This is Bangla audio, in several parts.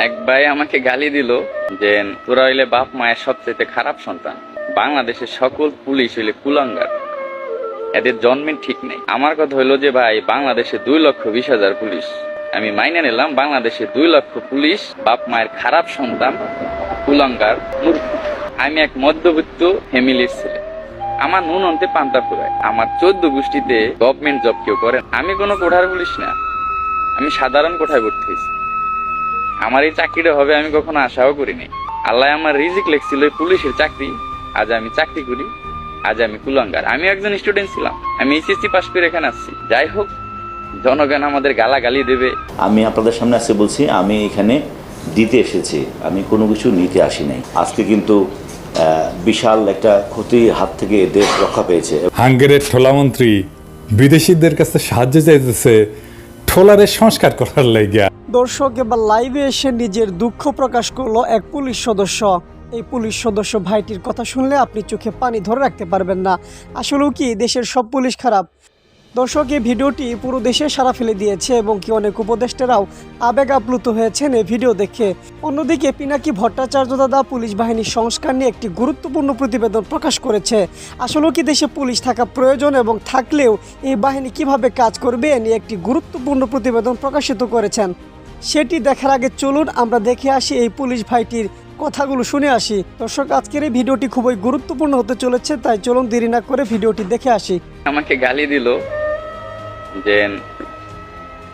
এক ভাই আমাকে গালি দিল যে তোরা হইলে বাপ মায়ের সবচেয়ে খারাপ সন্তান, বাংলাদেশের সকল পুলিশ হইলে কুলাঙ্গার, এদের জন্মের ঠিক নেই। আমার কথা হইলো যে ভাই, বাংলাদেশে 2,20,000 পুলিশ, আমি মাইনে নিলাম বাংলাদেশে 2 লক্ষ পুলিশ বাপ মায়ের খারাপ সন্তান, কুলাঙ্গার, মূর্খ। আমি এক মধ্যবিত্ত ফ্যামিলির ছেলে, আমার নুন অন্তে পান্তা ফুরায়, আমার 14 গোষ্ঠীতে গভর্নমেন্ট জব কেউ করেন, আমি কোনো কোঠার পুলিশ না, আমি সাধারণ কোঠায় ভর্তি হয়েছি। আমার এই চাকরিটা হবে আমি কখনো আশাও করিনি। আল্লাহ আমার রিজিক লেখছিল পুলিশের চাকরি, আজ আমি চাকরি করি, আজ আমি কুলাঙ্গার। আমি একজন স্টুডেন্ট ছিলাম, আমি এইচএসসি পাস করে এখানে আসছি। যাই হোক, জনগণ আমাদের গালাগালি দেবে। আমি আপনাদের সামনে আসতে বলছি, আমি এখানে দিতে এসেছি, আমি কোনো কিছু নিতে আসি নাই। আজকে কিন্তু বিশাল একটা ক্ষতির হাত থেকে দেশ রক্ষা পেয়েছে। হাঙ্গেরির ঠোলামন্ত্রী বিদেশিদের কাছে সাহায্য চাইতেছে ঠোলারের সংস্কার করার লাগিয়া। দর্শক, এবার লাইভে এসে নিজের দুঃখ প্রকাশ করলো এক পুলিশ সদস্য। এই পুলিশ সদস্য ভাইটির কথা শুনলে আপনি চোখে পানি ধরে রাখতে পারবেন না। আসলেও কি দেশের সব পুলিশ খারাপ? দর্শক, এই ভিডিওটি পুরো দেশে সাড়া ফেলে দিয়েছে এবং কি অনেক উপদেষ্টারাও আবেগ আপ্লুত হয়েছেন এই ভিডিও দেখে। অন্যদিকে পিনাকি ভট্টাচার্য দাদা পুলিশ বাহিনীর সংস্কার নিয়ে একটি গুরুত্বপূর্ণ প্রতিবেদন প্রকাশ করেছে। আসলেও কি দেশে পুলিশ থাকা প্রয়োজন এবং থাকলেও এই বাহিনী কিভাবে কাজ করবে এ নিয়ে একটি গুরুত্বপূর্ণ প্রতিবেদন প্রকাশিত করেছেন। সেটি দেখার আগে চলুন আমরা দেখে আসি এই পুলিশ ভাইটির কথাগুলো শুনে আসি। দর্শক, আজকের এই ভিডিওটি খুবই গুরুত্বপূর্ণ হতে চলেছে, তাই চলুন দেরি না করে ভিডিওটি দেখে আসি। আমাকে গালি দিল যে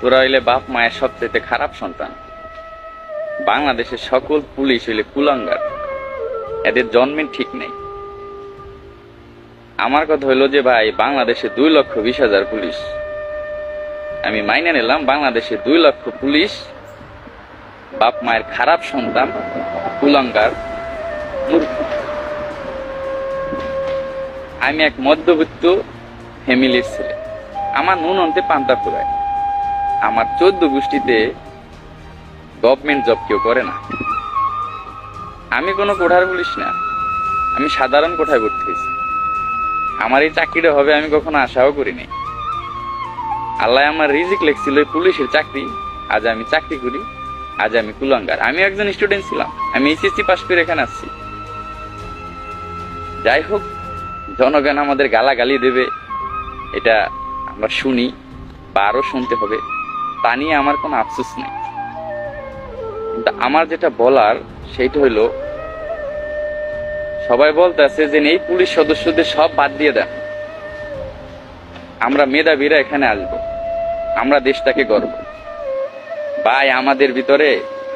তোরা হইলে বাপ মায়ের সবচেয়ে খারাপ সন্তান, বাংলাদেশের সকল পুলিশ হইলে কুলাঙ্গার, এদের জন্মের ঠিক নেই। আমার কথা হইলো যে ভাই, বাংলাদেশে 2,20,000 পুলিশ, আমি মাইনে নিলাম বাংলাদেশে 2 লক্ষ পুলিশ বাপ মায়ের খারাপ সন্তান, কুলাঙ্গার, মূর্খ। আমি এক মধ্যবিত্ত ফ্যামিলির ছেলে, আমার নুন অন্তে পান্তা ফুরায়, আমার 14 গোষ্ঠীতে গভর্নমেন্ট জব কেউ করে না, আমি কোনো কোঠার পুলিশ না, আমি সাধারণ কোঠায় ভর্তি হয়েছি। আমার এই চাকরিটা হবে আমি কখনো আশাও করিনি। আল্লাহ আমার রিজিক লেখছিল পুলিশের চাকরি, আজ আমি চাকরি করি, আজ আমি কুলাঙ্গার। আমি একজন স্টুডেন্ট ছিলাম, আমি এইচএসসি পাস করে এখানে আসছি। যাই হোক, জনগণ আমাদের গালাগালি দেবে, এটা আমরা শুনি বা আরো শুনতে হবে, তা নিয়ে আমার কোনো আফসোস নেই। কিন্তু আমার যেটা বলার সেইটা হইলো, সবাই বলতে আছে যে এই পুলিশ সদস্যদের সব বাদ দিয়ে দেন, আমরা মেধাবীরা এখানে আসবো, আমরা দেশটাকে গর্ব। ভাই, আমাদের ভিতরে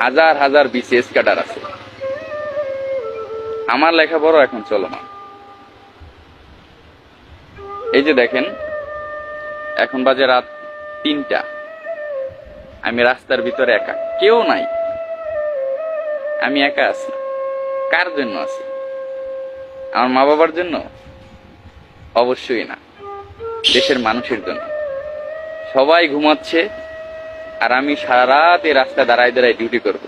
হাজার হাজার বিসিএস ক্যাডার আছে, আমার লেখাপড়া এখন চলমান। এই যে দেখেন, এখন বাজে রাত 3টা, আমি রাস্তার ভিতরে একা, কেউ নাই, আমি একা আছি। কার জন্য আছি? আমার মা বাবার জন্য? অবশ্যই না, দেশের মানুষের জন্য। সবাই ঘুমাচ্ছে আর আমি সারা রাত এই রাস্তায় দাঁড়ায় দাঁড়ায় ডিউটি করব।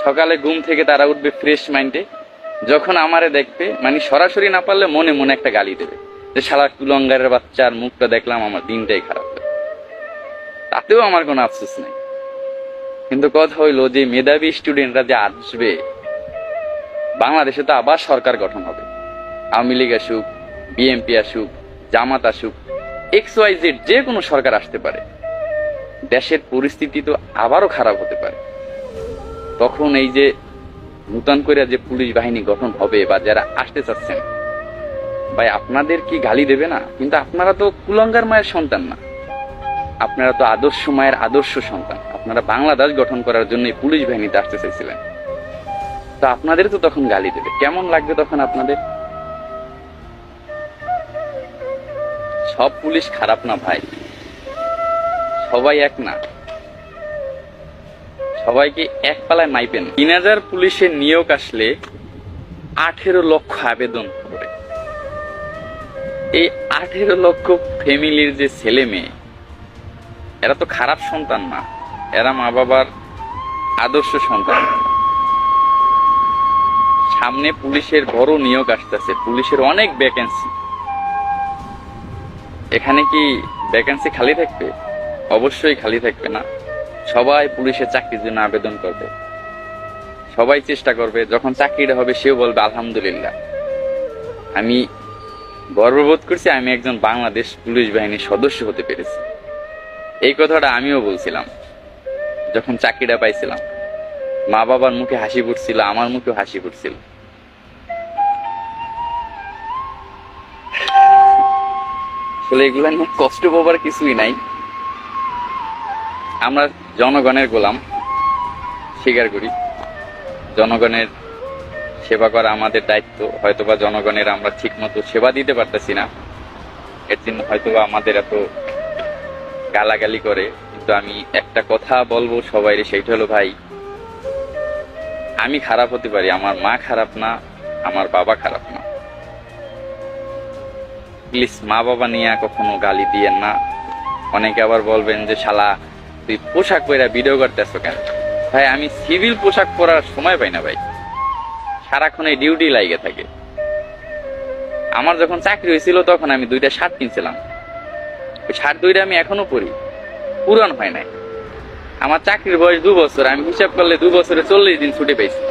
সকালে ঘুম থেকে তারা উঠবে ফ্রেশ মাইন্ডে, যখন আমারে দেখবে, মানে সরাসরি না পারলে মনে মনে একটা গালি দেবে যে শালা কুলঙ্গারের বাচ্চার মুখটা দেখলাম, আমার দিনটাই খারাপ হবে। তাতেও আমার কোনো আফসোস নেই। কিন্তু কথা হইলো যে মেধাবী স্টুডেন্টরা যে আসবে, বাংলাদেশে তো আবার সরকার গঠন হবে, আওয়ামী লীগ আসুক, বিএনপি আসুক, জামাত আসুক, XYZ যে কোনো সরকার আসতে পারে, দেশের পরিস্থিতি তো আবারও খারাপ হতে পারে। তখন এই যে নূতন করে যে পুলিশ বাহিনী গঠন হবে বা যারা আসতে চাচ্ছেন, ভাই আপনাদের কি গালি দেবে না? কিন্তু আপনারা তো কুলাঙ্গার মায়ের সন্তান না, আপনারা তো আদর্শ মায়ের আদর্শ সন্তান। আপনারা বাংলাদেশ গঠন করার জন্য পুলিশ বাহিনীতে আসতে চাইছিলেন, তো আপনাদের তো তখন গালি দেবে। কেমন লাগবে তখন আপনাদের? সব পুলিশ খারাপ না ভাই, সবাই এক না, সবাইকে এক পালায় মাইপেন। 3,000 পুলিশের নিয়োগ আসলে 18 লক্ষ আবেদন করে। এই 18 লক্ষ ফ্যামিলির যে ছেলে মেয়ে, এরা তো খারাপ সন্তান না, এরা মা বাবার আদর্শ সন্তান। সামনে পুলিশের বড় নিয়োগ আসতেছে, পুলিশের অনেক ভ্যাকেন্সি। এখানে কি ভ্যাকেন্সি খালি থাকবে? অবশ্যই খালি থাকবে না। সবাই পুলিশের চাকরির জন্য আবেদন করবে, সবাই চেষ্টা করবে, যখন চাকরিটা হবে সেও বলবে আলহামদুলিল্লাহ আমি গর্ববোধ করছি আমি একজন বাংলাদেশ পুলিশ বাহিনীর সদস্য হতে পেরেছি। এই কথাটা আমিও বলছিলাম যখন চাকরিটা পাইছিলাম। মা বাবার মুখে হাসি ফুটছিল, আমার মুখেও হাসি ফুটছিল। আসলে এগুলা নিয়ে কষ্ট পাবার কিছুই নাই। আমরা জনগণের গোলাম, স্বীকার করি। জনগণের সেবা করা আমাদের দায়িত্ব। হয়তোবা জনগণের আমরা ঠিক মতো সেবা দিতে পারতেছি না, এর জন্য হয়তোবা আমাদের এত গালাগালি করে। কিন্তু আমি একটা কথা বলবো সবাই, সেইটা হলো ভাই, আমি খারাপ হতে পারি, আমার মা খারাপ না, আমার বাবা খারাপ না। প্লিজ মা বাবা নিয়ে কখনো গালি দিয়েন না। অনেকে আবার বলবেন যে শালা তুই পোশাক পরে ভিডিও করতেছ কেন? ভাই আমি সিভিল পোশাক পরার সময় পাই না ভাই, সারাক্ষণ এই ডিউটি লাগে থাকে। আমার যখন চাকরি হয়েছিল তখন আমি 2টা শার্ট কিনছিলাম, ওই শার্ট 2টা আমি এখনো পরি, পুরান হয় নাই। আমার চাকরির বয়স 2 বছর, আমি হিসাব করলে 2 বছরে 40 দিন ছুটি পেয়েছি।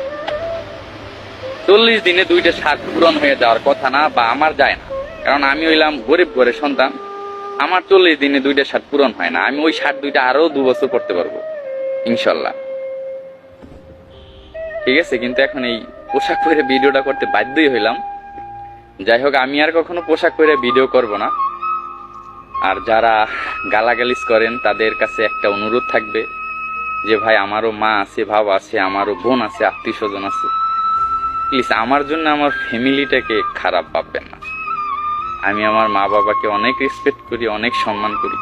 40 দিনে 2টা শার্ট পুরান হয়ে যাওয়ার কথা না, বা আমার যায় না, কারণ আমি হইলাম গরিব ঘরের সন্তান। আমার 40 দিনে 2টা শার্ট পূরণ হয় না। আমি ওই শার্ট 2টা আরো 2 বছর পড়তে পারবো ইনশাল্লাহ, ঠিক আছে। কিন্তু এখন এই পোশাক পরে ভিডিওটা করতে বাধ্যই হইলাম। যাই হোক, আমি আর কখনো পোশাক পরে ভিডিও করব না। আর যারা গালাগালিজ করেন তাদের কাছে একটা অনুরোধ থাকবে যে ভাই আমারও মা আছে, বাবা আছে, আমারও বোন আছে, আত্মীয় স্বজন আছে, প্লিজ আমার জন্য আমার ফ্যামিলিটাকে খারাপ ভাববেন না। আমি আমার মা বাবাকে অনেক রেসপেক্ট করি, অনেক সম্মান করি।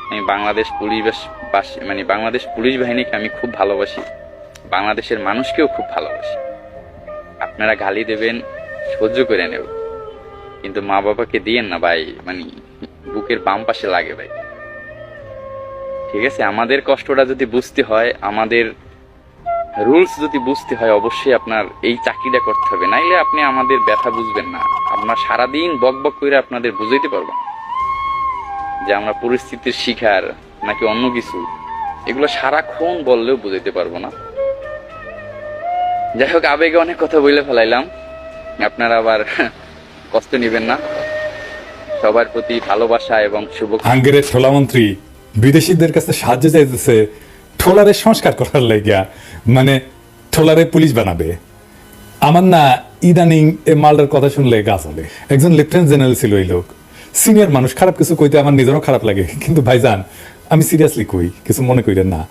আমি বাংলাদেশ পুলিশ বাহিনীকে আমি খুব ভালোবাসি, বাংলাদেশের মানুষকেও খুব ভালোবাসি। আপনারা গালি দেবেন, সহ্য করে নেব, কিন্তু মা বাবাকে দিয়েন না ভাই, বুকের বাম পাশে লাগে ভাই, ঠিক আছে। আমাদের কষ্টটা যদি বুঝতে হয়, আমাদের রুলস যদি বুঝতে হয়, অবশ্যই আপনার এই চাকরিটা করতে হবে, নাইলে আপনি আমাদের ব্যথা বুঝবেন না। আপনার সারাদিন বক বক করে আপনাদের বুঝাইতে পারবো না যে আমরা পরিস্থিতির শিকার নাকি অন্য কিছু, এগুলো সারাক্ষণ বললেও বুঝাইতে পারবো না। যাই হোক, আবেগে অনেক কথা বলে ফেলাইলাম, আপনারা আবার কষ্ট নেবেন না। সবার প্রতি ভালোবাসা এবং শুভ। হাঙ্গেরির ঠোলামন্ত্রী বিদেশিদের কাছে সাহায্য চাইতেছে ঠোলারের সংস্কার করার লাগিয়া, মানে ঠোলারে পুলিশ বানাবে। আমার না ইদানিং এ মালটার কথা শুনলে গা চলে। একজন লেফটেন্যান্ট জেনারেল ছিল এই লোক, সিনিয়র মানুষ, খারাপ কিছু কইতে আমার নিজেরও খারাপ লাগে। কিন্তু ভাইজান আমি সিরিয়াসলি কই, কিছু মনে করেন না,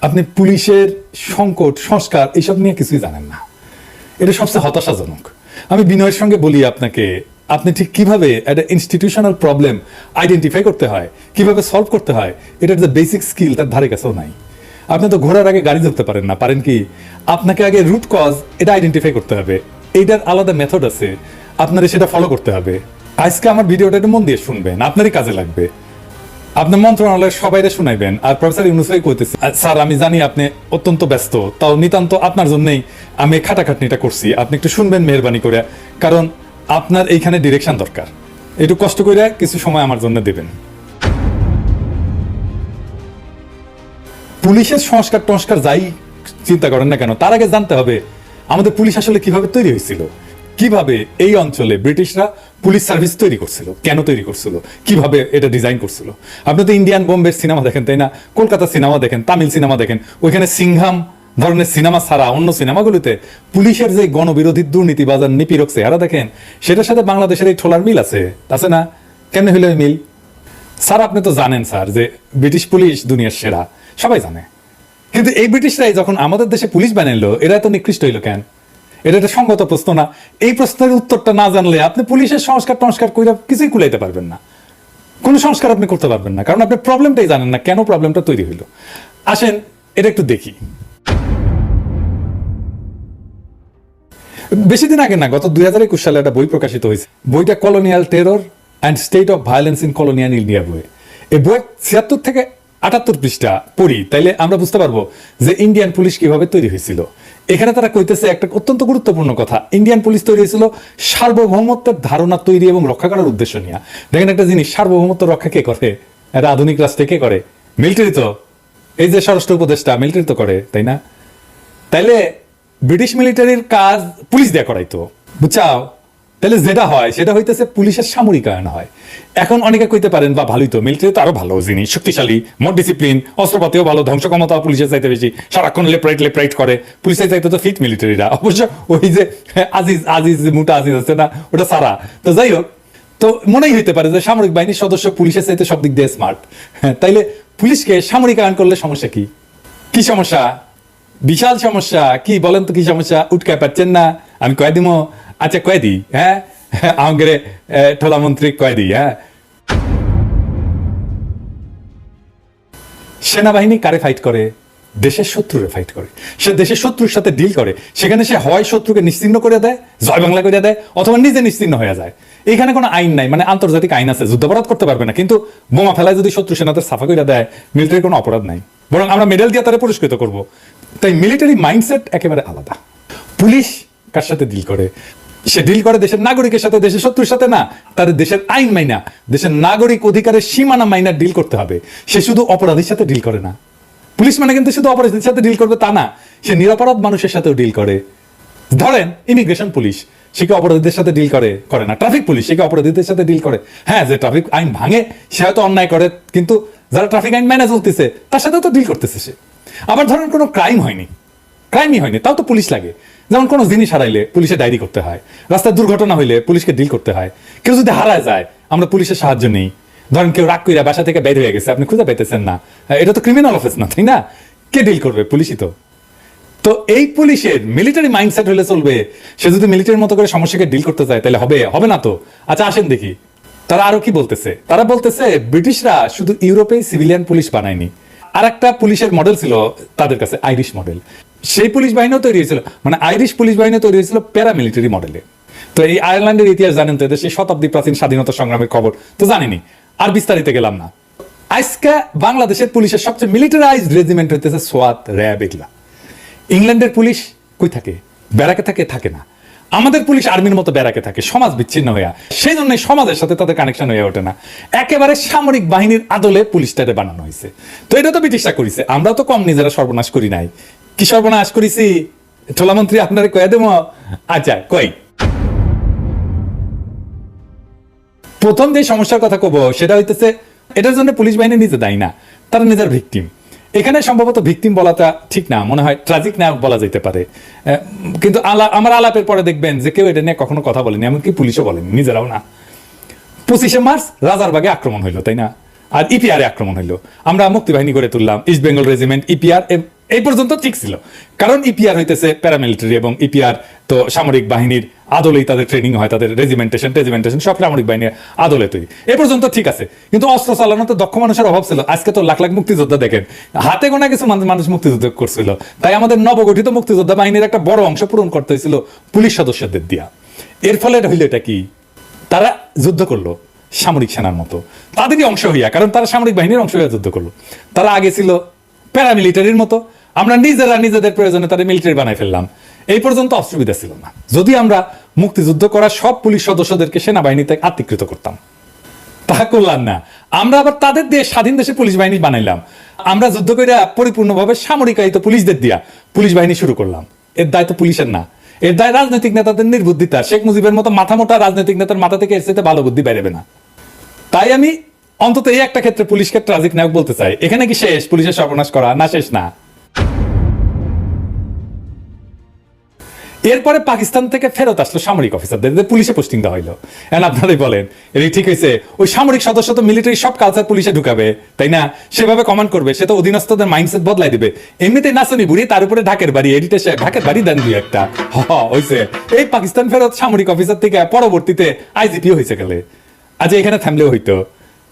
আপনি পুলিশের সংকট সংস্কার এইসব নিয়ে কিছুই জানেন না। এটা সবচেয়ে হতাশাজনক। আমি বিনয়ের সঙ্গে বলি আপনাকে, আপনি ঠিক কিভাবে একটা ইনস্টিটিউশনাল প্রবলেম আইডেন্টিফাই করতে হয়, কিভাবে সলভ করতে হয়, এটার যে বেসিক স্কিল তার ধারে কাছেও নাই। আপনি তো ঘোড়ার আগে গাড়ি ধরতে পারেন না, পারেন কি? আপনাকে আগে রুট কজ এটা আইডেন্টিফাই করতে হবে, এইটার আলাদা মেথড আছে, আপনার সেটা ফলো করতে হবে। আজকে আমার ভিডিওটা একটু মন দিয়ে শুনবেন, আপনারই কাজে লাগবে। আপনি মন্ত্রণালয়ের সবাইরে শুনাইবেন। আর প্রফেসর ইউনুসই কইতেছে, স্যার আমি জানি আপনি অত্যন্ত ব্যস্ত, তাও নিতান্ত আপনার জন্যই আমি খাটাখাটনিটা করছি, আপনি একটু শুনবেন মেহরবানি করে, কারণ আপনার এইখানে ডিরেকশন দরকার। একটু কষ্ট করে কিছু সময় আমার জন্য দেবেন। পুলিশের সংস্কার টংস্কার যাই চিন্তা করেন না কেন, তার আগে জানতে হবে আমাদের পুলিশ আসলে কিভাবে তৈরি হয়েছিল, কিভাবে এই অঞ্চলে ব্রিটিশরা পুলিশ সার্ভিস তৈরি করছিল, কেন তৈরি করছিল, কিভাবে এটা ডিজাইন করছিল। আপনি তো ইন্ডিয়ান বোম্বের সিনেমা দেখেন তাই না, কলকাতা সিনেমা দেখেন, তামিল সিনেমা দেখেন, ওইখানে সিংহাম ধরনের সিনেমা ছাড়া অন্য সিনেমাগুলিতে পুলিশের যে গণবিরোধী দুর্নীতি বাজার নিপীড়ক চেহারা দেখেন, সেটার সাথে বাংলাদেশের এই ঠোলার মিল আছে না? কেন হইল মিল? স্যার আপনি তো জানেন স্যার যে ব্রিটিশ পুলিশ দুনিয়ার সেরা, সবাই জানে। কিন্তু এই ব্রিটিশরাই যখন আমাদের দেশে পুলিশ বানাইলো, এরা এত নিকৃষ্ট হইল কেন? এটা একটা সঙ্গত প্রশ্ন না? এই প্রশ্নের উত্তরটা না জানলে আপনি পুলিশের সংস্কার টংস্কার কইরা কিছুই কুলাইতে পারবেন না, কোনো সংস্কার আপনি করতে পারবেন না, কারণ আপনি প্রবলেমটাই জানেন না, কেন প্রবলেমটা তৈরি হইল। আসেন এটা একটু দেখি। বেশি দিন আগে না, গত 2021 সালে একটা বই প্রকাশিত হয়েছে, বইটা colonial terror and state of violence in colonial India বই। এই বই 76 থেকে 78 পৃষ্ঠা পড়ি, তাইলে আমরা বুঝতে পারবো যে ইন্ডিয়ান পুলিশ কিভাবে তৈরি হয়েছিল। এখানে তারা কইতেছে একটা অত্যন্ত গুরুত্বপূর্ণ কথা, ইন্ডিয়ান পুলিশ তৈরি হয়েছিল সার্বভৌমত্বের ধারণা তৈরি এবং রক্ষা করার উদ্দেশ্য নিয়ে। দেখেন একটা জিনিস, সার্বভৌমত্ব রক্ষা কে করে? এটা আধুনিক রাষ্ট্রে কে করে? মিলিটারি তো। এই যে স্বরাষ্ট্র উপদেষ্টা মিলিটারি তো করে, তাই না? তাইলে ব্রিটিশ মিলিটারির কাজ পুলিশ দিয়ে করাইতো, বুঝছাও? তাহলে যেটা হয় সেটা হইতেছে পুলিশের সামরিকায়ন হয়। এখন অনেকে কইতে পারেন বা ভালোই তো, মিলিটারি তো আরো ভালো জিনিস, শক্তিশালী, মোর ডিসিপ্লিন, অস্ত্রপাতিও ভালো, ধ্বংস ক্ষমতা পুলিশের চাইতে বেশি, সারাক্ষণ লেপ্রাইট করে, পুলিশের চাইতে তো ফিট মিলিটারিরা। অবশ্য ওই যে আজিজ মোটা আজিজ আছে না, ওটা সারা। তো যাই হোক, তো মনেই হইতে পারে যে সামরিক বাহিনীর সদস্য পুলিশের চাইতে সব দিক দিয়ে স্মার্ট। তাইলে পুলিশকে সামরিকায়ন করলে সমস্যা কি? কি সমস্যা? বিশাল সমস্যা। কি বলেন তো, কি সমস্যা? উঠকায় পাচ্ছেন না? আমি কয়ে দিব? আচ্ছা কয়ে দিই, হ্যাঁ, আমাদের ঠোলা মন্ত্রী কয়ে দিই। হ্যাঁ, সেনাবাহিনী কারে ফাইট করে? দেশের শত্রুরে ফাইট করে। সে দেশের শত্রুর সাথে ডিল করে, সেখানে সে হয় শত্রুকে নিশ্চিহ্ন করে দেয়, জয় বাংলা করে দেয়, অথবা নিজে নিশ্চিহ্ন হয়ে যায়। এখানে কোনো আইন নাই, মানে আন্তর্জাতিক আইন আছে, যুদ্ধাপরাধ করতে পারবে না, কিন্তু বোমা ফেলায় যদি শত্রু সেনাদের সাফা করে দেয়, মিলিটারির কোনো অপরাধ নাই, বরং আমরা মেডেল দিয়ে তারা পুরস্কৃত করব। তাই মিলিটারি মাইন্ডসেট একেবারে আলাদা। পুলিশ কার সাথে ডিল করে? সে ডিল করে দেশের নাগরিকের সাথে, দেশের শত্রুর সাথে না। তার দেশের আইন মাইনা, দেশের নাগরিক অধিকারের সীমানা মাইনা ডিল করতে হবে। সে শুধু অপরাধীর সাথে ডিল করে না। পুলিশ মানে কিন্তু শুধু অপরাধীর সাথে ডিল করবে তা না, সে নিরপরাধ মানুষের সাথেও ডিল করে। ধরেন ইমিগ্রেশন পুলিশ, সে কি অপরাধীদের সাথে ডিল করে? করে না। ট্রাফিক পুলিশ, সে কি অপরাধীদের সাথে ডিল করে? হ্যাঁ, যে ট্রাফিক আইন ভাঙে সে হয়তো অন্যায় করে, কিন্তু যারা ট্রাফিক আইন মেনে চলতেছে তার সাথেও তো ডিল করতেছে সে। আবার ধরেন কোনো ক্রাইমই হয়নি, তাও তো পুলিশ লাগে। যেমন কোনো জিনিস হারাইলে পুলিশে ডায়েরি করতে হয়, রাস্তায় দুর্ঘটনা হইলে পুলিশকে ডিল করতে হয়, কেউ যদি হারায় যায় আমরা পুলিশের সাহায্য নেই। ধরেন কেউ রাগ কইরা বাসা থেকে বের হয়ে গেছে, আপনি খুঁজে পাইতেছেন না, এটা তো ক্রিমিনাল অফেন্স না, তাই না? কে ডিল করবে? পুলিশই তো। তো এই পুলিশের মিলিটারি মাইন্ডসেট হলে চলবে? সে যদি মিলিটারির মতো করে সমস্যাকে ডিল করতে চায় তাহলে হবে না তো। আচ্ছা আসেন দেখি তারা আরো কি বলতেছে। তারা বলতেছে ব্রিটিশরা শুধু ইউরোপে সিভিলিয়ান পুলিশ বানায়নি, আর একটা পুলিশের মডেল ছিল তাদের কাছে, আইরিশ মডেল। সেই পুলিশ বাহিনীও তৈরি হয়েছিল, মানে আইরিশ পুলিশ বাহিনী তৈরি হয়েছিল প্যারামিলিটারি মডেলে। তো এই আয়ারল্যান্ডের ইতিহাস জানেন তো, সেই শতাব্দী প্রাচীন স্বাধীনতা সংগ্রামের খবর তো জানেনি, আর বিস্তারিত গেলাম না। আজকে বাংলাদেশের পুলিশের সবচেয়ে মিলিটারাইজড রেজিমেন্ট হইতেছে সোয়াত, র্যাব, এগুলা। ইংল্যান্ডের পুলিশ কই থাকে? ব্যারাকে থাকে না। আমাদের পুলিশ আর্মির মতো ব্যারাকে থাকে, সমাজ বিচ্ছিন্ন হইয়া, সেই জন্য সমাজের সাথে তাদের কানেকশন হয়ে ওঠে না। একেবারে সামরিক বাহিনীর আদলে পুলিশটারে বানানো হয়েছে। তো এটা তো ব্রিটিশরা করেছে, আমরা তো কম নিজেরা সর্বনাশ করি নাই। কি সর্বনাশ করেছি ঠোলামন্ত্রী আপনারে কয়ে দেব? আচ্ছা কই, প্রথম যে সমস্যার কথা কব সেটা হইতেছে, এটার জন্য পুলিশ বাহিনী নিজে দায়ী না, তারা নিজের ভিকটিম। এখানে সম্ভবত ভিকটিম বলাটা ঠিক না, মনে হয় ট্রাজিক নায়ক বলা যেতে পারে। কিন্তু আমার আলাপের পরে দেখবেন যে কেউ এটা নিয়ে কখনো কথা বলেনি, এমনকি পুলিশও বলেনি, নিজেরাও না। 25শে মার্চ রাজারবাগে আক্রমণ হইলো, তাই না? আর ইপিআরে আক্রমণ হইলো, আমরা মুক্তিবাহিনী গড়ে তুললাম, ইস্ট বেঙ্গল রেজিমেন্ট, ইপিআর। এই পর্যন্ত ঠিক ছিল, কারণ ইপিআর হইতেছে প্যারামিলিটারি, এবং ইপিআর তো সামরিক বাহিনীর আদলেই তাদের ট্রেনিং হয়, তাদের রেজিমেন্টেশন সব সামরিক বাহিনীর আদলে তৈরি। এ পর্যন্ত ঠিক আছে, কিন্তু অস্ত্র চালানোতে দক্ষ মানুষের অভাব ছিল। আজকে তো লাখ লাখ মুক্তিযোদ্ধা দেখেন, হাতে গোনা কিছু মানুষ মুক্তিযুদ্ধ করছিল। তাই আমাদের নবগঠিত মুক্তিযোদ্ধা বাহিনীর একটা বড় অংশ পূরণ করতে হয়েছিল পুলিশ সদস্যদের দিয়া। এর ফলে হইলো এটা কি, তারা যুদ্ধ করলো সামরিক সেনার মতো, তাদেরই অংশ হইয়া, কারণ তারা সামরিক বাহিনীর অংশ হইয়া যুদ্ধ করলো। তারা আগে ছিল প্যারামিলিটারির মতো, আমরা নিজেরা নিজেদের প্রয়োজনে তাদের মিলিটারি বানাই ফেললাম। এই পর্যন্ত অসুবিধা ছিল না যদি আমরা মুক্তিযুদ্ধ করা সব পুলিশ সদস্যদেরকে সেনাবাহিনীতে আত্মীকৃত করতাম। তা করলাম না, আমরা আবার তাদের দিয়ে স্বাধীন দেশের পুলিশ বাহিনী বানাইলাম। আমরা যুদ্ধ করে পরিপূর্ণভাবে সামরিকায়িত পুলিশদের দিয়া পুলিশ বাহিনী শুরু করলাম। এর দায় তো পুলিশের না, এর দায় রাজনৈতিক নেতাদের নির্বুদ্ধিতা। শেখ মুজিবের মতো মাথা মোটা রাজনৈতিক নেতার মাথা থেকে এর চাইতে ভালো বুদ্ধি বেরোবে না। তাই আমি অন্তত এই একটা ক্ষেত্রে পুলিশকে ট্রাজিক নায়ক বলতে চাই। এখানে কি শেষ পুলিশের সর্বনাশ করা? না, শেষ না। এরপরে পাকিস্তান থেকে ফেরত আসলো সামরিক অফিসারদের, পুলিশে পোস্টিং দেওয়া হইলো। এখন আপনারাই বলেন এটা ঠিক হয়েছে? ওই সামরিক সদস্য তো মিলিটারি সব কালচার পুলিশে ঢুকাবে, তাই না? সেভাবে কমান্ড করবে, সে তো অধীনস্থদের মাইন্ডসেট বদলাই দিবে। এমনিতেই নাচনি বুড়ি, তার উপরে ঢাকের বাড়ি, এডিটে সে ঢাকের বাড়ি দেন দুই একটা হয়েছে। এই পাকিস্তান ফেরত সামরিক অফিসার থেকে পরবর্তীতে আইজিপি হয়েছে গেলে। আজ এখানে থামলেও হইতো।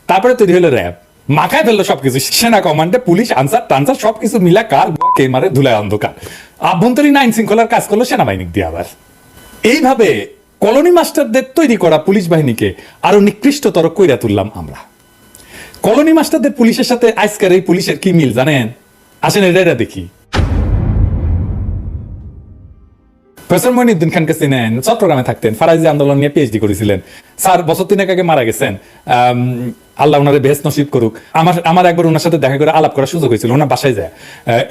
তারপরে তৈরি হলো র্যাব, মাখায় ফেললো সবকিছু, সেনা কমান্ডে পুলিশ, আনসার টানসার সবকিছু মিলা কার কে মারে ধুলায় অন্ধকার। আভ্যন্তরীণ আইন শৃঙ্খলার কাজ করলো সেনাবাহিনী দিয়ে। আবার এইভাবে কলোনি মাস্টারদের তৈরি করা পুলিশ বাহিনীকে আরো নিকৃষ্টতর কইরা তুললাম আমরা। কলোনি মাস্টারদের পুলিশের সাথে আজকের এই পুলিশের কি মিল জানেন? আসেন এটা দেখি। প্রফেসর মঈনুদ্দিন খানকে চিনেন? চট্টগ্রামে থাকতেন, ফারাইজি আন্দোলন নিয়ে পিএইচডি করেছিলেন। স্যার বছর 3 আগে মারা গেছেন। আল্লাহ ওনারে বেহেশত নসিব করুক। আমার একবার ওনার সাথে দেখা করে আলাপ করার সুযোগ হয়েছিল, ওনার বাসায় যায়,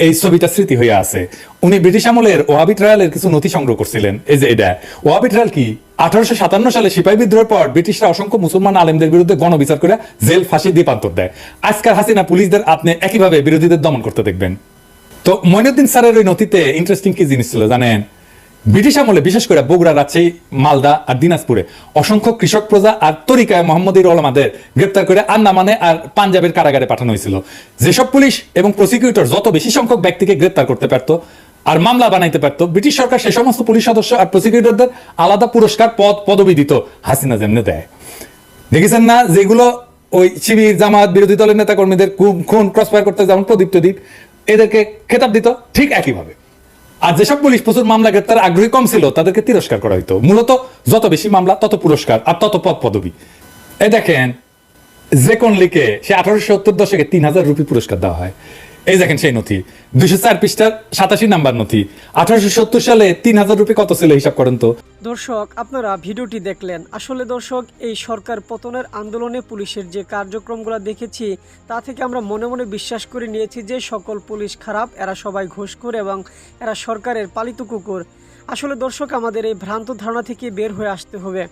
এই ছবিটা স্মৃতি হয়ে আছে। উনি ব্রিটিশ আমলের ওয়াহাবি ট্রায়ালের কিছু নথি সংগ্রহ করছিলেন। এই যে এটা ওয়াহাবি ট্রায়াল কি, 1857 সালে সিপাহী বিদ্রোহের পর ব্রিটিশরা অসংখ্য মুসলমান আলেমদের বিরুদ্ধে গণবিচার করে জেল, ফাঁসি, দ্বীপান্তর দেয়। আজকাল হাসিনা পুলিশদের আপনি একইভাবে বিরোধীদের দমন করতে দেখবেন। তো মঈনুদ্দিন স্যারের ওই নথিতে ইন্টারেস্টিং কি জিনিস ছিল জানেন? ব্রিটিশ আমলে বিশেষ করে বগুড়া, রাজশাহী, মালদা আর দিনাজপুরে অসংখ্য কৃষক প্রজা আর তরিকায় মোহাম্মদীর ওলামাদের গ্রেপ্তার করে আন্দামানে আর পাঞ্জাবের কারাগারে পাঠানো হয়েছিল। যেসব পুলিশ এবং প্রসিকিউটর যত বেশি সংখ্যক ব্যক্তিকে গ্রেপ্তার করতে পারতো আর মামলা বানাইতে পারতো, ব্রিটিশ সরকার সে সমস্ত পুলিশ সদস্য আর প্রসিকিউটরদের আলাদা পুরস্কার, পদবি দিত, হাসিনা যেমনে দেয়। দেখেছেন না যেগুলো ওই শিবির, জামাত, বিরোধী দলের নেতা কর্মীদের খুন, ক্রসফায়ার করতে যেমন প্রদীপ্ত দ্বীপ, এদেরকে খেতাব দিত, ঠিক একইভাবে। আর যেসব পুলিশ প্রচুর মামলা গ্রেপ্তার আগ্রহী কম ছিল তাদেরকে তিরস্কার করা হইতো। মূলত যত বেশি মামলা তত পুরস্কার আর তত পদবি। এই দেখেন যে কোন লিখে সে 1870 দশকে 3000 রুপি পুরস্কার দেওয়া হয়। এই দেখেন সেই নথি, 204 পৃষ্ঠার 87 নাম্বার নথি। 1870 সালে 3000 রুপি কত ছিল হিসাব করেন তো। দর্শক, আপনারা ভিডিওটি দেখলেন। আসলে দর্শক, এই সরকার পতনের আন্দোলনে পুলিশের যে কার্যক্রমগুলো দেখেছি তা থেকে আমরা মনে মনে বিশ্বাস করে নিয়েছি যে সকল পুলিশ খারাপ, এরা সবাই ঘুষখোর এবং এরা সরকারের পালিত কুকুর। আসলে দর্শক, আমাদের এই ভ্রান্ত ধারণা থেকে বের হয়ে আসতে হবে।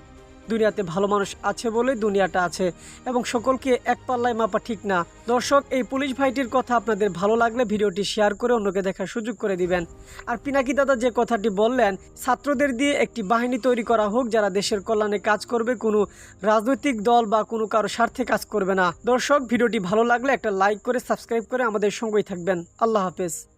দুনিয়াতে ভালো মানুষ আছে বলে দুনিয়াটা আছে এবং সকলকে এক পাল্লায় মাপা ঠিক না। দর্শক, এই পুলিশ ভাইটির কথা আপনাদের ভালো লাগলে ভিডিওটি শেয়ার করে অন্যকে দেখার সুযোগ করে দিবেন। আর পিনাকি দাদা যে কথাটি বললেন, ছাত্রদের দিয়ে একটি বাহিনী তৈরি করা হোক যারা দেশের কল্যাণে কাজ করবে, কোনো রাজনৈতিক দল বা কোনো কারো স্বার্থে কাজ করবে না। দর্শক, ভিডিওটি ভালো লাগলে একটা লাইক করে সাবস্ক্রাইব করে আমাদের সঙ্গেই থাকবেন। আল্লাহ হাফেজ।